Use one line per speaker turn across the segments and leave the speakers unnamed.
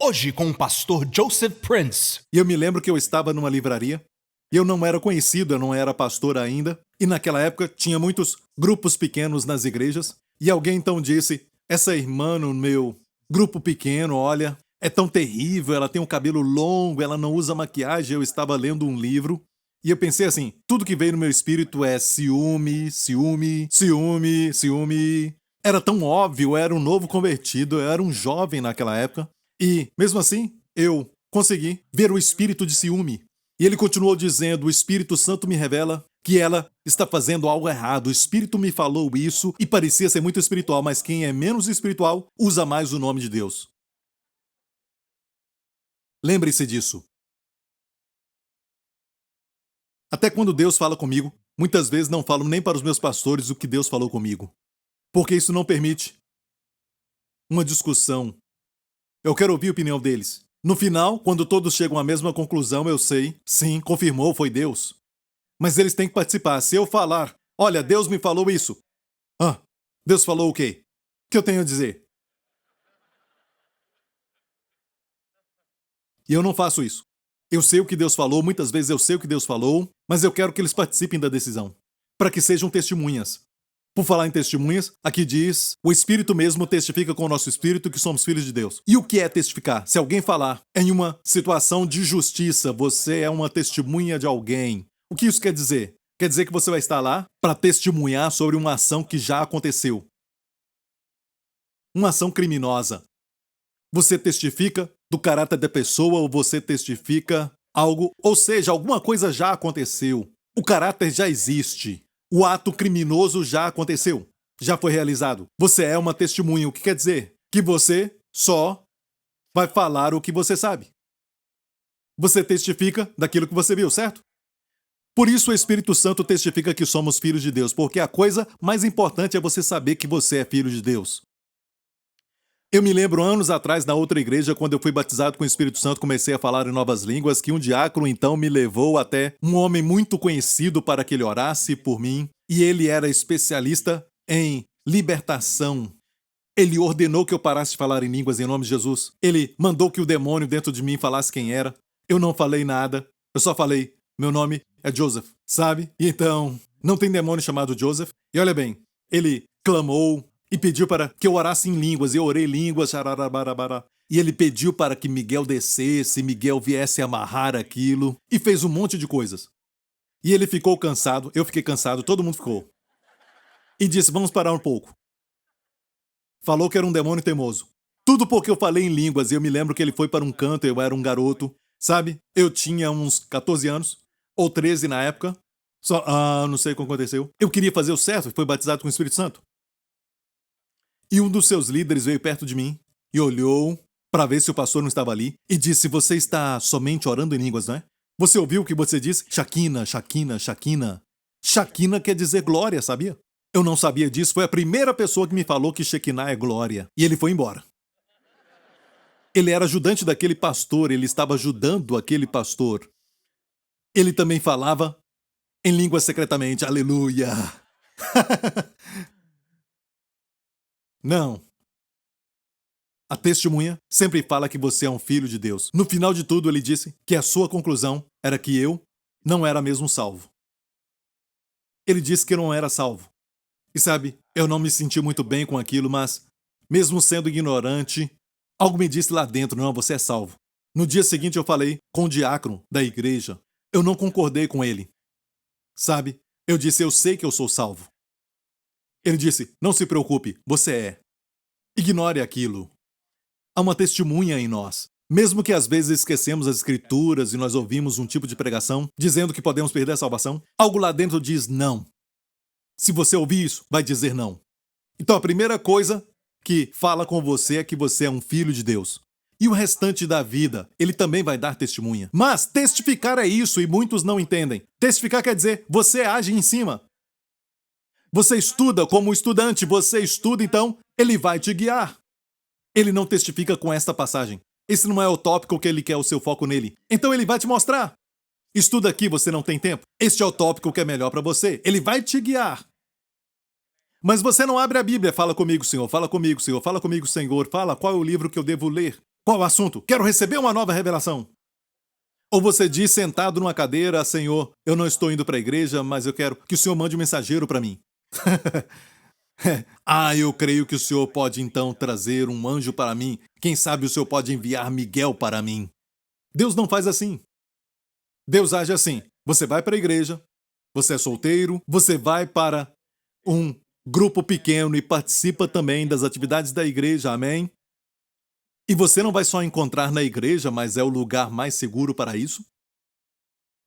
Hoje com o pastor Joseph Prince.
E eu me lembro que eu estava numa livraria, e eu não era conhecido, eu não era pastor ainda, e naquela época tinha muitos grupos pequenos nas igrejas, e alguém então disse, essa irmã no meu grupo pequeno, olha, é tão terrível, ela tem um cabelo longo, ela não usa maquiagem, eu estava lendo um livro, e eu pensei assim, tudo que veio no meu espírito é ciúme, ciúme, ciúme, ciúme. Era tão óbvio, eu era um novo convertido, eu era um jovem naquela época, e mesmo assim, eu consegui ver o espírito de ciúme. E ele continuou dizendo, o Espírito Santo me revela que ela está fazendo algo errado. O Espírito me falou isso e parecia ser muito espiritual, mas quem é menos espiritual usa mais o nome de Deus. Lembre-se disso. Até quando Deus fala comigo, muitas vezes não falo nem para os meus pastores o que Deus falou comigo. Porque isso não permite uma discussão. Eu quero ouvir a opinião deles. No final, quando todos chegam à mesma conclusão, eu sei, sim, confirmou, foi Deus. Mas eles têm que participar. Se eu falar, olha, Deus me falou isso. Ah, Deus falou o quê? O que eu tenho a dizer? E eu não faço isso. Eu sei o que Deus falou, muitas vezes eu sei o que Deus falou, mas eu quero que eles participem da decisão. Para que sejam testemunhas. Por falar em testemunhas, aqui diz, o Espírito mesmo testifica com o nosso Espírito que somos filhos de Deus. E o que é testificar? Se alguém falar em uma situação de justiça, você é uma testemunha de alguém. O que isso quer dizer? Quer dizer que você vai estar lá para testemunhar sobre uma ação que já aconteceu. Uma ação criminosa. Você testifica do caráter da pessoa ou você testifica algo, ou seja, alguma coisa já aconteceu. O caráter já existe. O ato criminoso já aconteceu. Já foi realizado. Você é uma testemunha. O que quer dizer? Que você só vai falar o que você sabe. Você testifica daquilo que você viu, certo? Por isso o Espírito Santo testifica que somos filhos de Deus, porque a coisa mais importante é você saber que você é filho de Deus. Eu me lembro anos atrás, na outra igreja, quando eu fui batizado com o Espírito Santo, comecei a falar em novas línguas, que um diácono então me levou até um homem muito conhecido para que ele orasse por mim, e ele era especialista em libertação. Ele ordenou que eu parasse de falar em línguas em nome de Jesus. Ele mandou que o demônio dentro de mim falasse quem era. Eu não falei nada, eu só falei, meu nome é Joseph, sabe? E então, não tem demônio chamado Joseph. E olha bem, ele clamou, e pediu para que eu orasse em línguas. Eu orei línguas, xararabarabara. E ele pediu para que Miguel descesse, Miguel viesse amarrar aquilo. E fez um monte de coisas. E ele ficou cansado, eu fiquei cansado, todo mundo ficou. E disse, vamos parar um pouco. Falou que era um demônio teimoso. Tudo porque eu falei em línguas. E eu me lembro que ele foi para um canto, eu era um garoto. Sabe? Eu tinha uns 14 anos, ou 13 na época. Não sei o que aconteceu. Eu queria fazer o certo, foi batizado com o Espírito Santo. E um dos seus líderes veio perto de mim e olhou para ver se o pastor não estava ali e disse, você está somente orando em línguas, não é? Você ouviu o que você disse? Shakina, Shakina, Shakina. Shakina quer dizer glória, sabia? Eu não sabia disso, foi a primeira pessoa que me falou que Shekinah é glória. E ele foi embora. Ele era ajudante daquele pastor, ele estava ajudando aquele pastor. Ele também falava em língua secretamente, aleluia. Não. A testemunha sempre fala que você é um filho de Deus. No final de tudo, ele disse que a sua conclusão era que eu não era mesmo salvo. Ele disse que eu não era salvo. E sabe, eu não me senti muito bem com aquilo, mas, mesmo sendo ignorante, algo me disse lá dentro, não, você é salvo. No dia seguinte eu falei com o diácono da igreja. Eu não concordei com ele. Sabe, eu disse, eu sei que eu sou salvo. Ele disse, não se preocupe, você é. Ignore aquilo. Há uma testemunha em nós. Mesmo que às vezes esquecemos as escrituras e nós ouvimos um tipo de pregação dizendo que podemos perder a salvação, algo lá dentro diz não. Se você ouvir isso, vai dizer não. Então a primeira coisa que fala com você é que você é um filho de Deus. E o restante da vida, ele também vai dar testemunha. Mas testificar é isso e muitos não entendem. Testificar quer dizer, você age em cima. Você estuda como estudante, você estuda, então ele vai te guiar. Ele não testifica com esta passagem. Esse não é o tópico que ele quer o seu foco nele. Então ele vai te mostrar. Estuda aqui, você não tem tempo. Este é o tópico que é melhor para você. Ele vai te guiar. Mas você não abre a Bíblia. Fala comigo, Senhor. Fala comigo, Senhor. Fala comigo, Senhor. Fala qual é o livro que eu devo ler. Qual o assunto? Quero receber uma nova revelação. Ou você diz sentado numa cadeira, Senhor, eu não estou indo para a igreja, mas eu quero que o Senhor mande um mensageiro para mim. Eu creio que o Senhor pode então trazer um anjo para mim. Quem sabe o Senhor pode enviar Miguel para mim. Deus não faz assim. Deus age assim. Você vai para a igreja, você é solteiro, você vai para um grupo pequeno e participa também das atividades da igreja, amém? E você não vai só encontrar na igreja, mas é o lugar mais seguro para isso?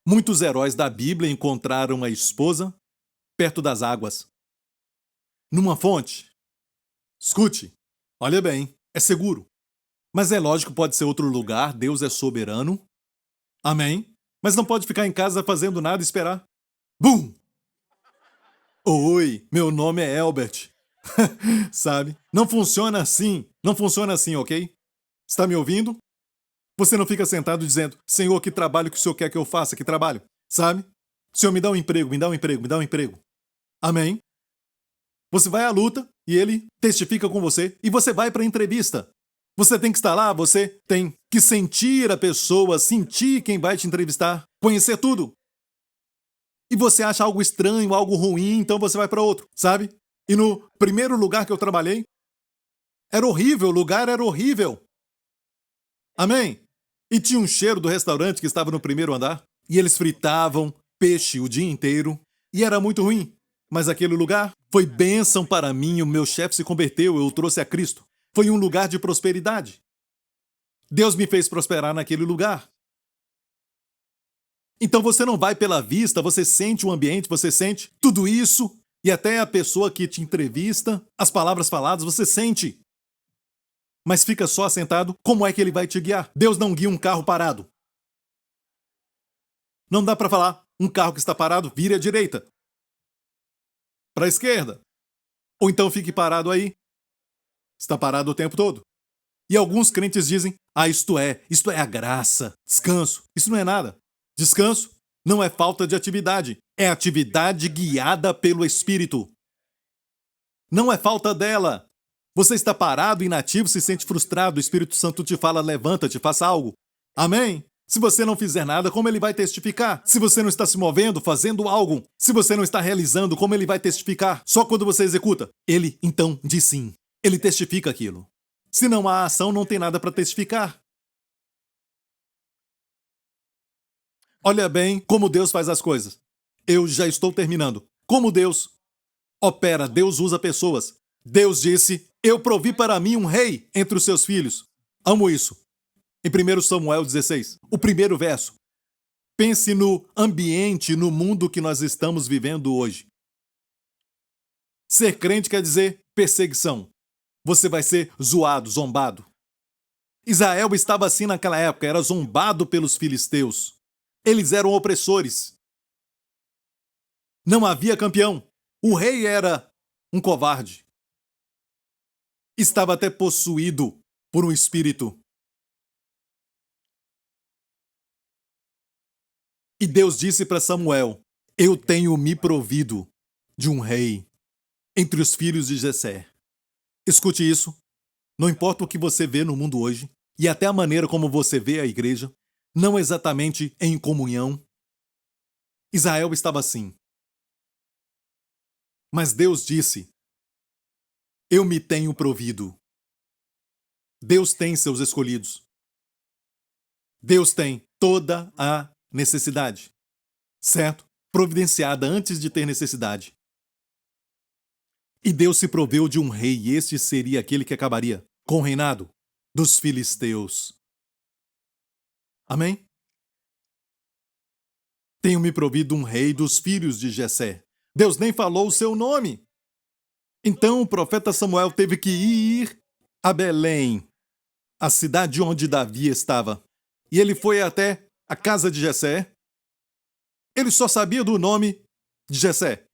Muitos heróis da Bíblia encontraram a esposa perto das águas. Numa fonte. Escute, olha bem, é seguro. Mas é lógico, pode ser outro lugar, Deus é soberano. Amém? Mas não pode ficar em casa fazendo nada e esperar. Bum! Oi, meu nome é Elbert. Sabe? Não funciona assim. Não funciona assim, ok? Está me ouvindo? Você não fica sentado dizendo, Senhor, que trabalho que o Senhor quer que eu faça? Que trabalho? Sabe? Senhor, me dá um emprego, me dá um emprego, me dá um emprego. Amém? Você vai à luta e ele testifica com você e você vai para a entrevista. Você tem que estar lá, você tem que sentir a pessoa, sentir quem vai te entrevistar, conhecer tudo. E você acha algo estranho, algo ruim, então você vai para outro, sabe? E no primeiro lugar que eu trabalhei, era horrível, o lugar era horrível. Amém? E tinha um cheiro do restaurante que estava no primeiro andar, e eles fritavam peixe o dia inteiro, e era muito ruim. Mas aquele lugar foi bênção para mim, o meu chefe se converteu, eu o trouxe a Cristo. Foi um lugar de prosperidade. Deus me fez prosperar naquele lugar. Então você não vai pela vista, você sente o ambiente, você sente tudo isso, e até a pessoa que te entrevista, as palavras faladas, você sente. Mas fica só sentado, como é que ele vai te guiar? Deus não guia um carro parado. Não dá para falar, um carro que está parado, vire à direita. Para a esquerda. Ou então fique parado aí. Está parado o tempo todo. E alguns crentes dizem, isto é a graça, descanso. Isso não é nada. Descanso não é falta de atividade, é atividade guiada pelo Espírito. Não é falta dela. Você está parado, inativo, se sente frustrado, o Espírito Santo te fala, levanta-te, faça algo. Amém? Se você não fizer nada, como ele vai testificar? Se você não está se movendo, fazendo algo, se você não está realizando, como ele vai testificar? Só quando você executa, ele então diz sim. Ele testifica aquilo. Se não há ação, não tem nada para testificar. Olha bem como Deus faz as coisas. Eu já estou terminando. Como Deus opera, Deus usa pessoas. Deus disse, eu provi para mim um rei entre os seus filhos. Amo isso. Em 1 Samuel 16, o primeiro verso. Pense no ambiente, no mundo que nós estamos vivendo hoje. Ser crente quer dizer perseguição. Você vai ser zoado, zombado. Israel estava assim naquela época, era zombado pelos filisteus. Eles eram opressores. Não havia campeão. O rei era um covarde. Estava até possuído por um espírito. E Deus disse para Samuel, eu tenho me provido de um rei entre os filhos de Jessé. Escute isso. Não importa o que você vê no mundo hoje, e até a maneira como você vê a igreja, não exatamente em comunhão. Israel estava assim. Mas Deus disse, eu me tenho provido. Deus tem seus escolhidos. Deus tem toda a necessidade. Certo? Providenciada antes de ter necessidade. E Deus se proveu de um rei, e este seria aquele que acabaria com o reinado dos filisteus. Amém? Tenho me provido um rei dos filhos de Jessé. Deus nem falou o seu nome. Então o profeta Samuel teve que ir a Belém, a cidade onde Davi estava. E ele foi até a casa de Jessé. Ele só sabia do nome de Jessé.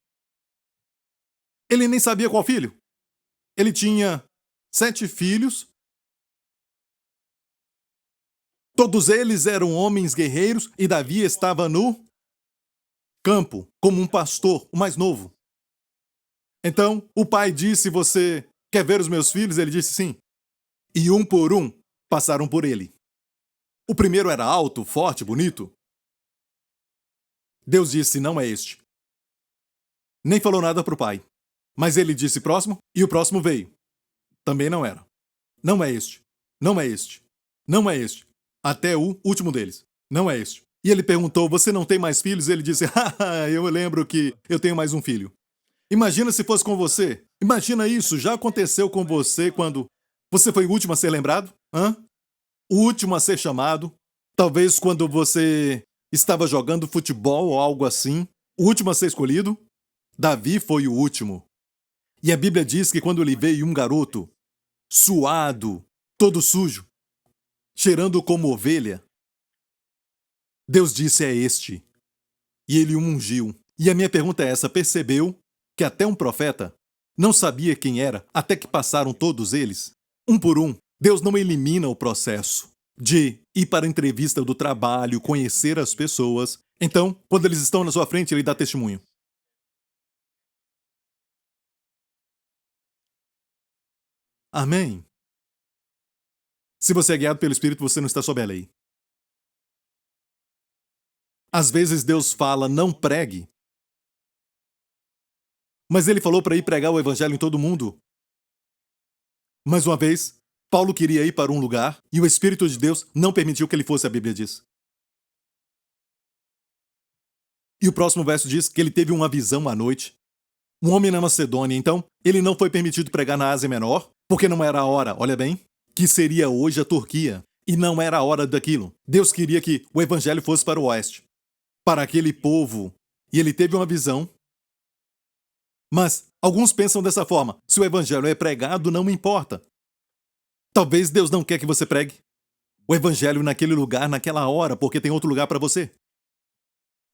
Ele nem sabia qual filho. Ele tinha 7 filhos. Todos eles eram homens guerreiros e Davi estava no campo, como um pastor, o mais novo. Então, o pai disse, você quer ver os meus filhos? Ele disse sim. E um por um, passaram por ele. O primeiro era alto, forte, bonito. Deus disse: não é este. Nem falou nada para o pai. Mas ele disse próximo, e o próximo veio. Também não era. Não é este. Não é este. Não é este. Até o último deles. Não é este. E ele perguntou: você não tem mais filhos? Ele disse: haha, eu lembro que eu tenho mais um filho. Imagina se fosse com você. Imagina isso, já aconteceu com você quando você foi o último a ser lembrado? Hã? O último a ser chamado? Talvez quando você estava jogando futebol ou algo assim? O último a ser escolhido? Davi foi o último. E a Bíblia diz que quando ele veio um garoto, suado, todo sujo, cheirando como ovelha, Deus disse: é este. E ele o ungiu. E a minha pergunta é essa: percebeu que até um profeta não sabia quem era até que passaram todos eles? Um por um. Deus não elimina o processo de ir para a entrevista do trabalho, conhecer as pessoas. Então, quando eles estão na sua frente, ele dá testemunho. Amém. Se você é guiado pelo Espírito, você não está sob a lei. Às vezes Deus fala: não pregue. Mas ele falou para ir pregar o evangelho em todo mundo. Mais uma vez, Paulo queria ir para um lugar e o Espírito de Deus não permitiu que ele fosse, a Bíblia diz. E o próximo verso diz que ele teve uma visão à noite. Um homem na Macedônia, então, ele não foi permitido pregar na Ásia Menor, porque não era a hora, olha bem, que seria hoje a Turquia. E não era a hora daquilo. Deus queria que o evangelho fosse para o oeste, para aquele povo. E ele teve uma visão. Mas alguns pensam dessa forma: se o evangelho é pregado, não me importa. Talvez Deus não quer que você pregue o evangelho naquele lugar, naquela hora, porque tem outro lugar para você.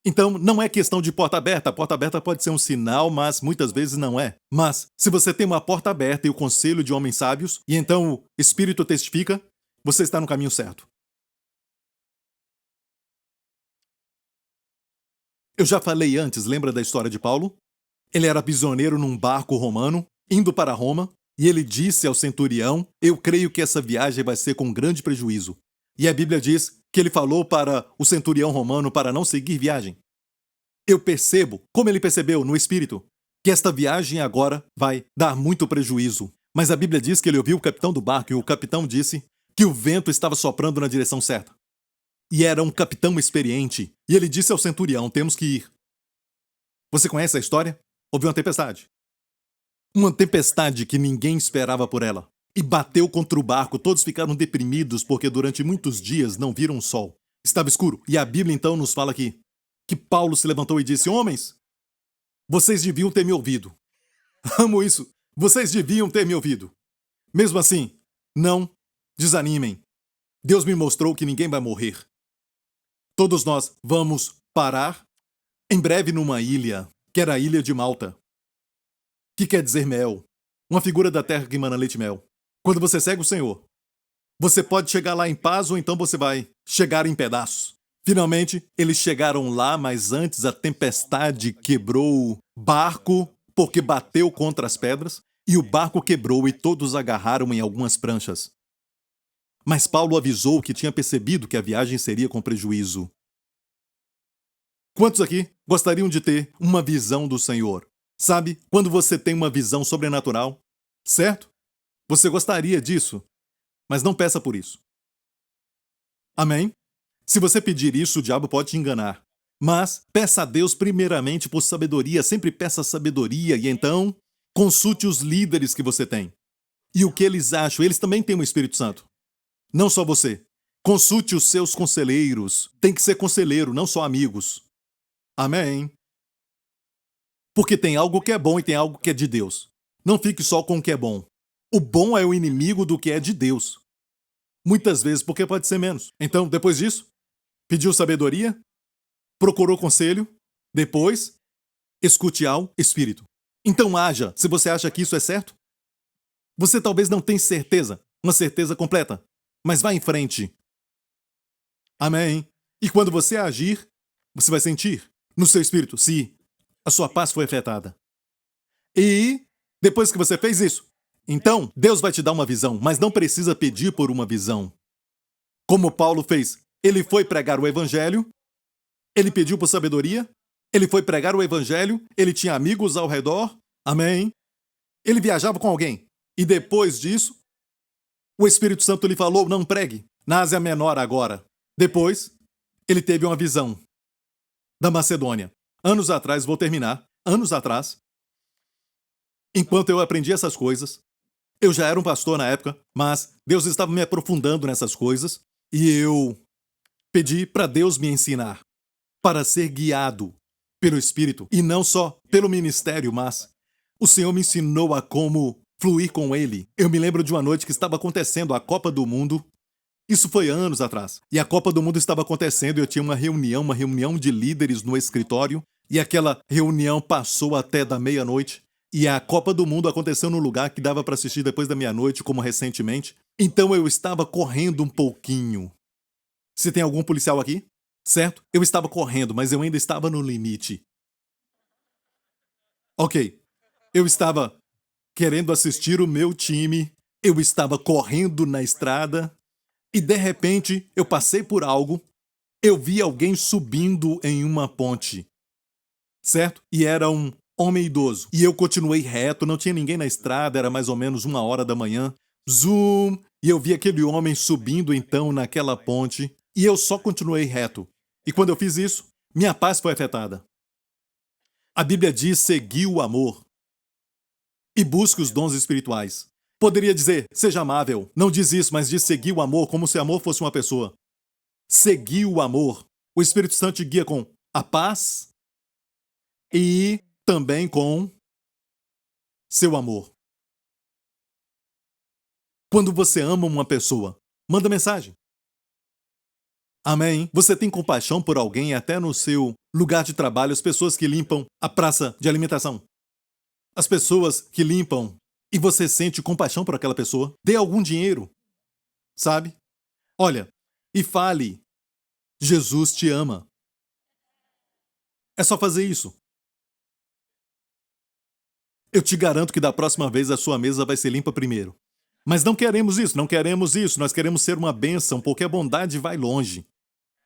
Então, não é questão de porta aberta. A porta aberta pode ser um sinal, mas muitas vezes não é. Mas, se você tem uma porta aberta e o conselho de homens sábios, e então o Espírito testifica, você está no caminho certo. Eu já falei antes, lembra da história de Paulo? Ele era prisioneiro num barco romano, indo para Roma, e ele disse ao centurião: eu creio que essa viagem vai ser com grande prejuízo. E a Bíblia diz que ele falou para o centurião romano para não seguir viagem. Eu percebo, como ele percebeu no espírito, que esta viagem agora vai dar muito prejuízo. Mas a Bíblia diz que ele ouviu o capitão do barco e o capitão disse que o vento estava soprando na direção certa. E era um capitão experiente. E ele disse ao centurião: temos que ir. Você conhece a história? Houve uma tempestade. Uma tempestade que ninguém esperava por ela. E bateu contra o barco, todos ficaram deprimidos porque durante muitos dias não viram o sol. Estava escuro. E a Bíblia então nos fala aqui que Paulo se levantou e disse: homens, vocês deviam ter me ouvido. Amo isso. Vocês deviam ter me ouvido. Mesmo assim, não desanimem. Deus me mostrou que ninguém vai morrer. Todos nós vamos parar em breve numa ilha, que era a ilha de Malta, que quer dizer mel, uma figura da terra que emana leite e mel. Quando você segue o Senhor, você pode chegar lá em paz ou então você vai chegar em pedaços. Finalmente, eles chegaram lá, mas antes a tempestade quebrou o barco porque bateu contra as pedras e o barco quebrou e todos agarraram em algumas pranchas. Mas Paulo avisou que tinha percebido que a viagem seria com prejuízo. Quantos aqui gostariam de ter uma visão do Senhor? Sabe, quando você tem uma visão sobrenatural, certo? Você gostaria disso, mas não peça por isso. Amém? Se você pedir isso, o diabo pode te enganar. Mas peça a Deus primeiramente por sabedoria, sempre peça sabedoria e então consulte os líderes que você tem. E o que eles acham? Eles também têm o Espírito Santo. Não só você. Consulte os seus conselheiros. Tem que ser conselheiro, não só amigos. Amém? Porque tem algo que é bom e tem algo que é de Deus. Não fique só com o que é bom. O bom é o inimigo do que é de Deus. Muitas vezes, porque pode ser menos. Então, depois disso, pediu sabedoria, procurou conselho, depois, escute ao Espírito. Então haja, se você acha que isso é certo. Você talvez não tenha certeza, uma certeza completa, mas vá em frente. Amém? E quando você agir, você vai sentir no seu espírito se a sua paz foi afetada. E depois que você fez isso, então Deus vai te dar uma visão, mas não precisa pedir por uma visão. Como Paulo fez. Ele foi pregar o evangelho, ele pediu por sabedoria, ele foi pregar o evangelho, ele tinha amigos ao redor, amém? Ele viajava com alguém. E depois disso, o Espírito Santo lhe falou, não pregue, na Ásia Menor agora. Depois, ele teve uma visão da Macedônia. Anos atrás, vou terminar, anos atrás, enquanto eu aprendi essas coisas, eu já era um pastor na época, mas Deus estava me aprofundando nessas coisas e eu pedi para Deus me ensinar, para ser guiado pelo Espírito e não só pelo ministério, mas o Senhor me ensinou a como fluir com Ele. Eu me lembro de uma noite que estava acontecendo a Copa do Mundo. Isso foi anos atrás. E a Copa do Mundo estava acontecendo e eu tinha uma reunião de líderes no escritório e aquela reunião passou até da meia-noite. E a Copa do Mundo aconteceu num lugar que dava para assistir depois da meia-noite, como recentemente. Então eu estava correndo um pouquinho. Se tem algum policial aqui? Certo? Eu estava correndo, mas eu ainda estava no limite. Ok. Eu estava querendo assistir o meu time. Eu estava correndo na estrada. E de repente, eu passei por algo. Eu vi alguém subindo em uma ponte. Certo? E era um homem idoso. E eu continuei reto, não tinha ninguém na estrada, era mais ou menos 1h da manhã. Zoom! E eu vi aquele homem subindo então naquela ponte. E eu só continuei reto. E quando eu fiz isso, minha paz foi afetada. A Bíblia diz: segui o amor e busque os dons espirituais. Poderia dizer, seja amável. Não diz isso, mas diz seguir o amor como se amor fosse uma pessoa. Seguir o amor. O Espírito Santo te guia com a paz e também com seu amor. Quando você ama uma pessoa, manda mensagem. Amém? Você tem compaixão por alguém até no seu lugar de trabalho, as pessoas que limpam a praça de alimentação. As pessoas que limpam e você sente compaixão por aquela pessoa. Dê algum dinheiro, sabe? Olha, e fale, Jesus te ama. É só fazer isso. Eu te garanto que da próxima vez a sua mesa vai ser limpa primeiro. Mas não queremos isso, não queremos isso. Nós queremos ser uma bênção, porque a bondade vai longe.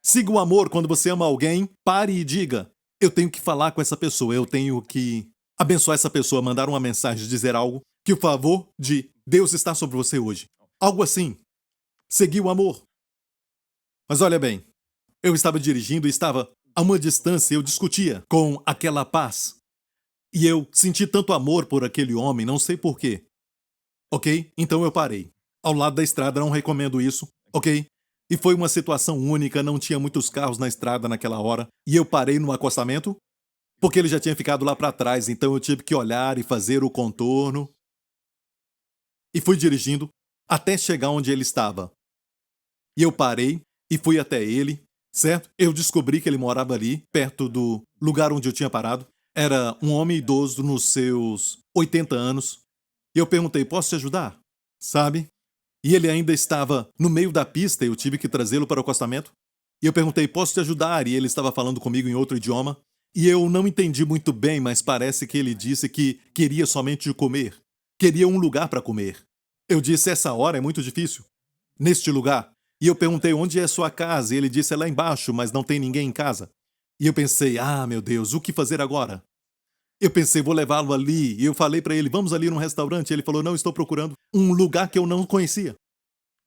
Siga o amor quando você ama alguém, pare e diga, eu tenho que falar com essa pessoa, eu tenho que abençoar essa pessoa, mandar uma mensagem, dizer algo, que o favor de Deus está sobre você hoje. Algo assim. Seguir o amor. Mas olha bem, eu estava dirigindo e estava a uma distância, eu discutia com aquela paz. E eu senti tanto amor por aquele homem, não sei porquê. Ok? Então eu parei. Ao lado da estrada, não recomendo isso. Ok? E foi uma situação única, não tinha muitos carros na estrada naquela hora. E eu parei no acostamento, porque ele já tinha ficado lá para trás, então eu tive que olhar e fazer o contorno. E fui dirigindo até chegar onde ele estava. E eu parei e fui até ele, certo? Eu descobri que ele morava ali, perto do lugar onde eu tinha parado. Era um homem idoso nos seus 80 anos. E eu perguntei, posso te ajudar? Sabe? E ele ainda estava no meio da pista, eu tive que trazê-lo para o acostamento. E eu perguntei, posso te ajudar? E ele estava falando comigo em outro idioma. E eu não entendi muito bem, mas parece que ele disse que queria somente comer. Queria um lugar para comer. Eu disse, essa hora é muito difícil. Neste lugar. E eu perguntei, onde é sua casa? E ele disse, é lá embaixo, mas não tem ninguém em casa. E eu pensei, meu Deus, o que fazer agora? Eu pensei, vou levá-lo ali. E eu falei para ele, vamos ali num restaurante. Ele falou, não, estou procurando um lugar que eu não conhecia.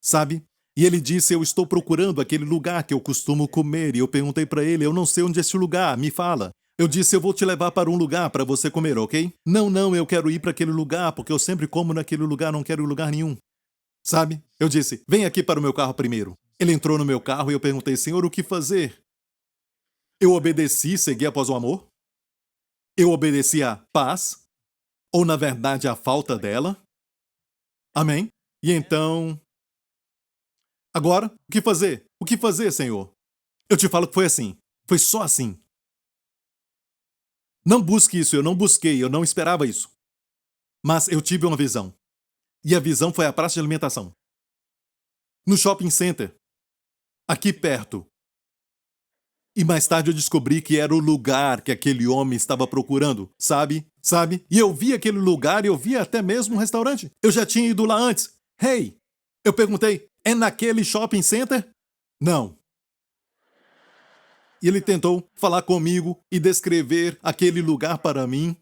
Sabe? E ele disse, eu estou procurando aquele lugar que eu costumo comer. E eu perguntei para ele, eu não sei onde é esse lugar, me fala. Eu disse, eu vou te levar para um lugar para você comer, ok? Não, eu quero ir para aquele lugar, porque eu sempre como naquele lugar, não quero ir em lugar nenhum. Sabe? Eu disse, vem aqui para o meu carro primeiro. Ele entrou no meu carro e eu perguntei, Senhor, o que fazer? Eu obedeci, segui após o amor? Eu obedeci à paz? Ou, na verdade, à falta dela? Amém? E então... Agora, o que fazer? O que fazer, Senhor? Eu te falo que foi assim. Foi só assim. Não busque isso, eu não busquei, eu não esperava isso. Mas eu tive uma visão. E a visão foi a praça de alimentação. No shopping center. Aqui perto. E mais tarde eu descobri que era o lugar que aquele homem estava procurando, sabe? E eu vi aquele lugar e eu vi até mesmo um restaurante. Eu já tinha ido lá antes. Hey! Eu perguntei, é naquele shopping center? Não. E ele tentou falar comigo e descrever aquele lugar para mim.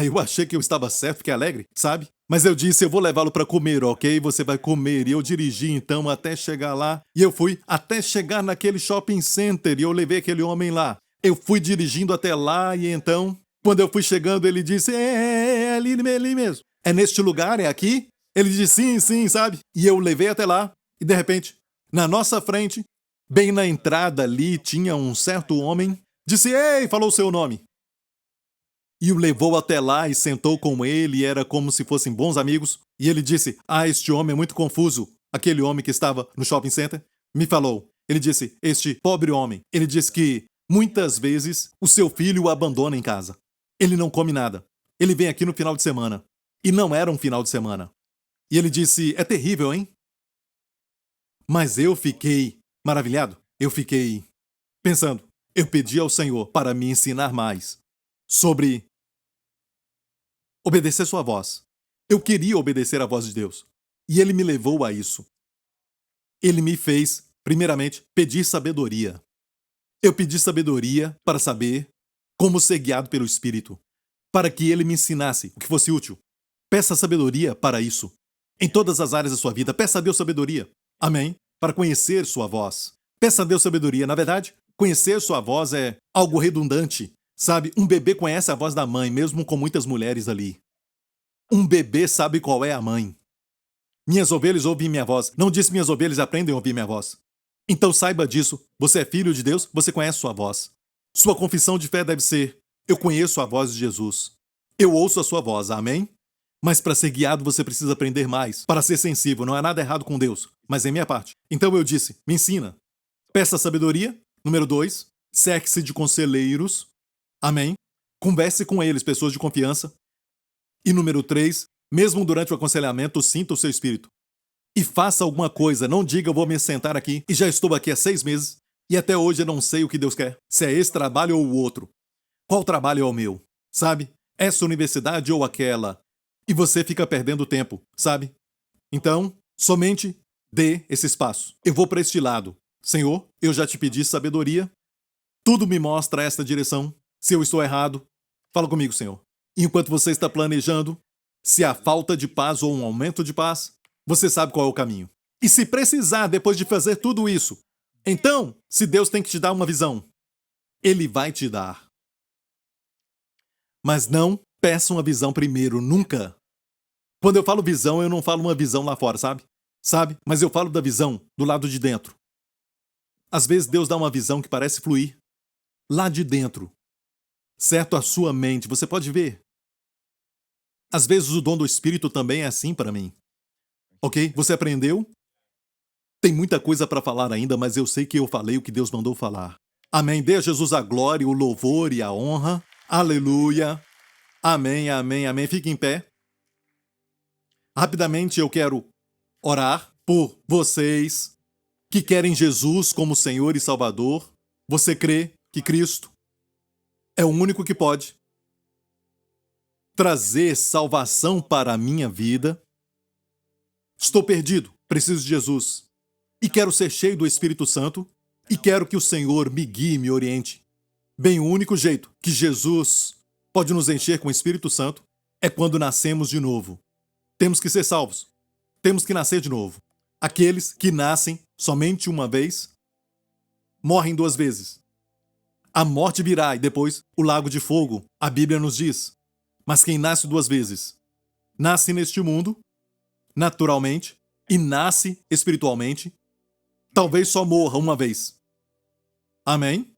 Eu achei que eu estava certo, fiquei alegre, sabe? Mas eu disse, eu vou levá-lo para comer, ok? Você vai comer. E eu dirigi então até chegar lá. E eu fui até chegar naquele shopping center e eu levei aquele homem lá. Eu fui dirigindo até lá e então, quando eu fui chegando, ele disse, é ali mesmo. É neste lugar, é aqui? Ele disse, sim, sabe? E eu levei até lá e de repente, na nossa frente, bem na entrada ali, tinha um certo homem. Disse, ei, falou o seu nome. E o levou até lá e sentou com ele, e era como se fossem bons amigos. E ele disse, este homem é muito confuso. Aquele homem que estava no shopping center me falou. Ele disse, este pobre homem. Ele disse que muitas vezes o seu filho o abandona em casa. Ele não come nada. Ele vem aqui no final de semana. E não era um final de semana. E ele disse, é terrível, hein? Mas eu fiquei maravilhado. Eu fiquei pensando. Eu pedi ao Senhor para me ensinar mais sobre obedecer sua voz. Eu queria obedecer à voz de Deus. E ele me levou a isso. Ele me fez, primeiramente, pedir sabedoria. Eu pedi sabedoria para saber como ser guiado pelo Espírito, para que ele me ensinasse o que fosse útil. Peça sabedoria para isso. Em todas as áreas da sua vida, peça a Deus sabedoria. Amém? Para conhecer sua voz. Peça a Deus sabedoria. Na verdade, conhecer sua voz é algo redundante. Sabe, um bebê conhece a voz da mãe, mesmo com muitas mulheres ali. Um bebê sabe qual é a mãe. Minhas ovelhas ouvem minha voz. Não disse minhas ovelhas aprendem a ouvir minha voz. Então saiba disso. Você é filho de Deus, você conhece sua voz. Sua confissão de fé deve ser, eu conheço a voz de Jesus. Eu ouço a sua voz, amém? Mas para ser guiado você precisa aprender mais. Para ser sensível, não há nada errado com Deus, mas é minha parte. Então eu disse, me ensina. Peça sabedoria. Número 2, cerque-se de conselheiros. Amém? Converse com eles, pessoas de confiança. E número 3, mesmo durante o aconselhamento, sinta o seu espírito. E faça alguma coisa, não diga eu vou me sentar aqui e já estou aqui há 6 meses e até hoje eu não sei o que Deus quer. Se é esse trabalho ou o outro. Qual trabalho é o meu? Sabe? Essa universidade ou aquela? E você fica perdendo tempo, sabe? Então, somente dê esse espaço. Eu vou para este lado. Senhor, eu já te pedi sabedoria. Tudo me mostra esta direção. Se eu estou errado, fala comigo, Senhor. Enquanto você está planejando, se há falta de paz ou um aumento de paz, você sabe qual é o caminho. E se precisar, depois de fazer tudo isso, então, se Deus tem que te dar uma visão, Ele vai te dar. Mas não peça uma visão primeiro, nunca. Quando eu falo visão, eu não falo uma visão lá fora, sabe? Sabe? Mas eu falo da visão do lado de dentro. Às vezes Deus dá uma visão que parece fluir lá de dentro. Certo? A sua mente, você pode ver. Às vezes o dom do Espírito também é assim para mim. Ok? Você aprendeu? Tem muita coisa para falar ainda, mas eu sei que eu falei o que Deus mandou falar. Amém. Dê a Jesus a glória, o louvor e a honra. Aleluia. Amém, amém, amém. Fique em pé. Rapidamente eu quero orar por vocês que querem Jesus como Senhor e Salvador. Você crê que Cristo é o único que pode trazer salvação para a minha vida? Estou perdido, preciso de Jesus. E quero ser cheio do Espírito Santo. E quero que o Senhor me guie e me oriente. Bem, o único jeito que Jesus pode nos encher com o Espírito Santo é quando nascemos de novo. Temos que ser salvos. Temos que nascer de novo. Aqueles que nascem somente uma vez morrem 2 vezes. A morte virá e depois o lago de fogo, a Bíblia nos diz. Mas quem nasce 2 vezes, nasce neste mundo, naturalmente, e nasce espiritualmente, talvez só morra uma vez. Amém?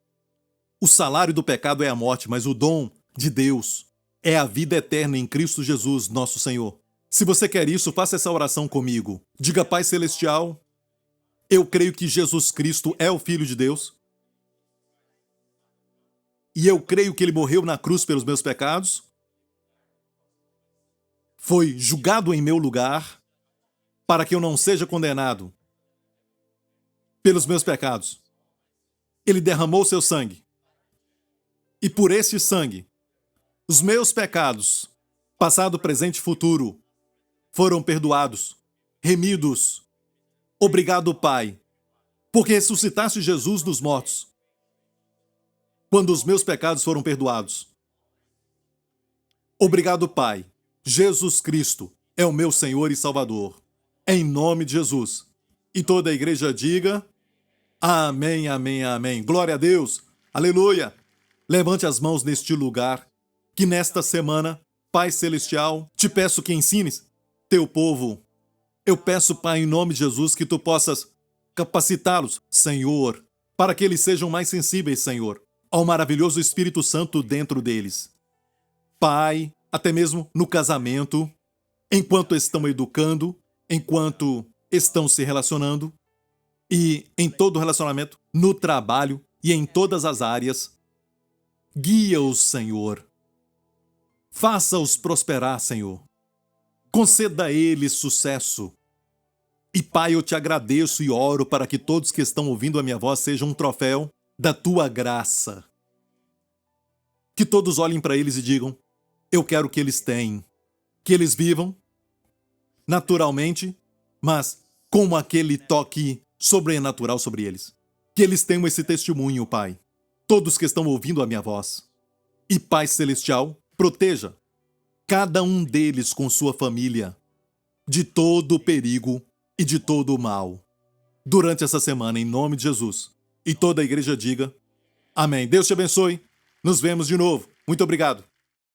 O salário do pecado é a morte, mas o dom de Deus é a vida eterna em Cristo Jesus, nosso Senhor. Se você quer isso, faça essa oração comigo. Diga, Pai Celestial, eu creio que Jesus Cristo é o Filho de Deus. E eu creio que Ele morreu na cruz pelos meus pecados. Foi julgado em meu lugar para que eu não seja condenado pelos meus pecados. Ele derramou seu sangue. E por esse sangue, os meus pecados, passado, presente e futuro, foram perdoados, remidos. Obrigado, Pai, porque ressuscitaste Jesus dos mortos, quando os meus pecados foram perdoados. Obrigado, Pai. Jesus Cristo é o meu Senhor e Salvador. Em nome de Jesus. E toda a igreja diga: amém, amém, amém. Glória a Deus. Aleluia. Levante as mãos neste lugar, que nesta semana, Pai Celestial, te peço que ensines teu povo. Eu peço, Pai, em nome de Jesus, que tu possas capacitá-los, Senhor, para que eles sejam mais sensíveis, Senhor, ao maravilhoso Espírito Santo dentro deles. Pai, até mesmo no casamento, enquanto estão educando, enquanto estão se relacionando, e em todo relacionamento, no trabalho e em todas as áreas. Guia-os, Senhor. Faça-os prosperar, Senhor. Conceda a eles sucesso. E, Pai, eu te agradeço e oro para que todos que estão ouvindo a minha voz sejam um troféu da tua graça. Que todos olhem para eles e digam: eu quero que eles tenham. Que eles vivam naturalmente, mas com aquele toque sobrenatural sobre eles. Que eles tenham esse testemunho, Pai. Todos que estão ouvindo a minha voz. E, Pai Celestial, proteja cada um deles com sua família de todo o perigo e de todo o mal. Durante essa semana, em nome de Jesus. E toda a igreja diga: amém. Deus te abençoe. Nos vemos de novo. Muito obrigado.